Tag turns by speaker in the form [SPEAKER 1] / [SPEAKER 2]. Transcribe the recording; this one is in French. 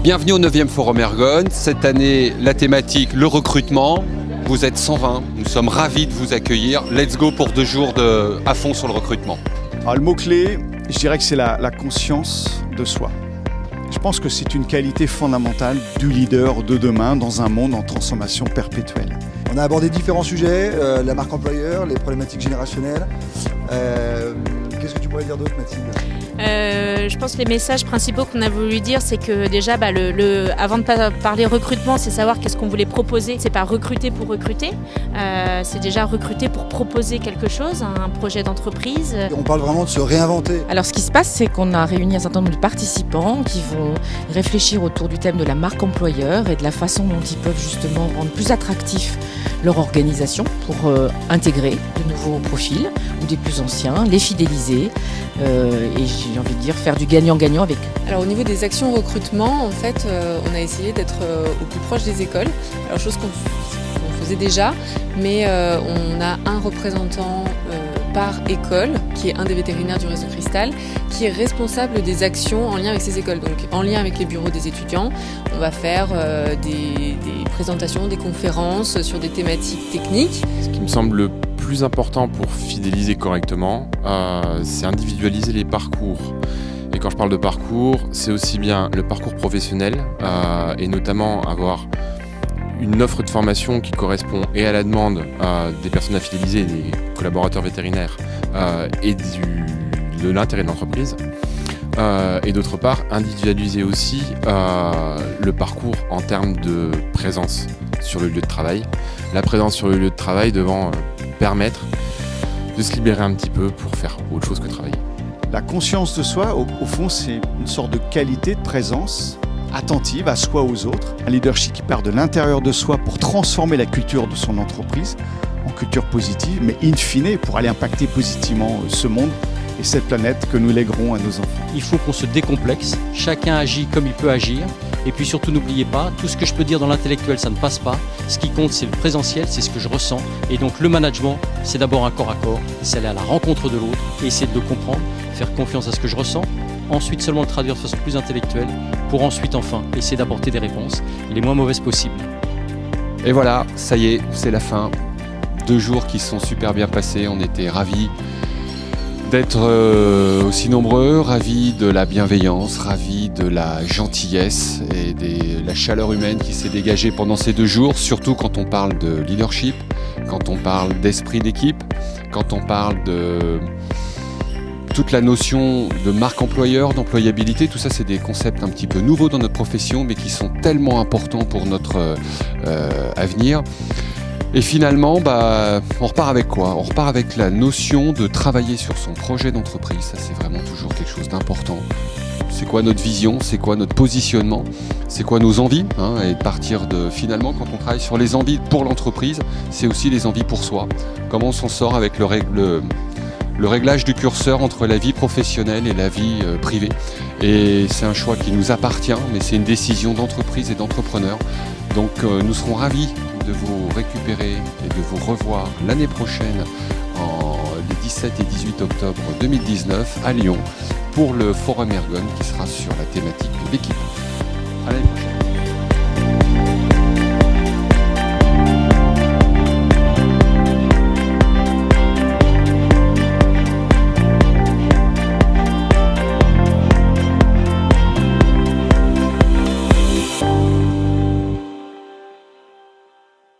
[SPEAKER 1] Bienvenue au 9e Forum Ergon. Cette année, la thématique, le recrutement. Vous êtes 120, nous sommes ravis de vous accueillir. Let's go pour 2 jours à fond sur le recrutement.
[SPEAKER 2] Alors, le mot-clé, je dirais que c'est la conscience de soi. Je pense que c'est une qualité fondamentale du leader de demain dans un monde en transformation perpétuelle.
[SPEAKER 3] On a abordé différents sujets, la marque employeur, les problématiques générationnelles. Qu'est-ce que tu pourrais dire d'autre, Mathilde ?
[SPEAKER 4] Je pense que les messages principaux qu'on a voulu dire, c'est que déjà, avant de parler recrutement, c'est savoir qu'est-ce qu'on voulait proposer. C'est pas recruter pour recruter, c'est déjà recruter pour proposer quelque chose, un projet d'entreprise.
[SPEAKER 3] On parle vraiment de se réinventer.
[SPEAKER 5] Alors ce qui se passe, c'est qu'on a réuni un certain nombre de participants qui vont réfléchir autour du thème de la marque employeur et de la façon dont ils peuvent justement rendre plus attractif leur organisation pour intégrer de nouveaux profils ou des plus anciens, les fidéliser et j'ai envie de dire faire du gagnant-gagnant avec eux.
[SPEAKER 6] Alors au niveau des actions recrutement, en fait, on a essayé d'être au plus proche des écoles. Alors chose qu'on faisait déjà, mais on a un représentant par école, qui est un des vétérinaires du réseau Cristal, qui est responsable des actions en lien avec ces écoles. Donc en lien avec les bureaux des étudiants, on va faire des présentations, des conférences sur des thématiques techniques.
[SPEAKER 7] Ce qui me semble le plus important pour fidéliser correctement, c'est individualiser les parcours. Et quand je parle de parcours, c'est aussi bien le parcours professionnel et notamment avoir une offre de formation qui correspond et à la demande des personnes à fidéliser, des collaborateurs vétérinaires et de l'intérêt de l'entreprise. Et d'autre part, individualiser aussi le parcours en termes de présence sur le lieu de travail. La présence sur le lieu de travail devant permettre de se libérer un petit peu pour faire autre chose que travailler.
[SPEAKER 2] La conscience de soi, au fond, c'est une sorte de qualité de présence attentive à soi, aux autres. Un leadership qui part de l'intérieur de soi pour transformer la culture de son entreprise en culture positive, mais in fine, pour aller impacter positivement ce monde et cette planète que nous léguerons à nos enfants.
[SPEAKER 8] Il faut qu'on se décomplexe, chacun agit comme il peut agir, et puis surtout n'oubliez pas, tout ce que je peux dire dans l'intellectuel ça ne passe pas, ce qui compte c'est le présentiel, c'est ce que je ressens, et donc le management c'est d'abord un corps à corps, c'est aller à la rencontre de l'autre, et essayer de le comprendre, faire confiance à ce que je ressens, ensuite seulement le traduire de façon plus intellectuelle, pour ensuite enfin essayer d'apporter des réponses les moins mauvaises possibles.
[SPEAKER 1] Et voilà, ça y est, c'est la fin. 2 jours qui sont super bien passés, on était ravis d'être aussi nombreux, ravis de la bienveillance, ravis de la gentillesse et de la chaleur humaine qui s'est dégagée pendant ces 2 jours, surtout quand on parle de leadership, quand on parle d'esprit d'équipe, quand on parle de toute la notion de marque employeur, d'employabilité. Tout ça, c'est des concepts un petit peu nouveaux dans notre profession, mais qui sont tellement importants pour notre avenir. Et finalement, on repart avec quoi ? On repart avec la notion de travailler sur son projet d'entreprise. Ça, c'est vraiment toujours quelque chose d'important. C'est quoi notre vision ? C'est quoi notre positionnement ? C'est quoi nos envies ? Et de partir de, finalement, quand on travaille sur les envies pour l'entreprise, c'est aussi les envies pour soi. Comment on s'en sort avec le réglage du curseur entre la vie professionnelle et la vie privée. Et c'est un choix qui nous appartient, mais c'est une décision d'entreprise et d'entrepreneur. Donc nous serons ravis de vous récupérer et de vous revoir l'année prochaine, les 17 et 18 octobre 2019 à Lyon, pour le Forum Ergon qui sera sur la thématique de l'équipe. À l'année prochaine.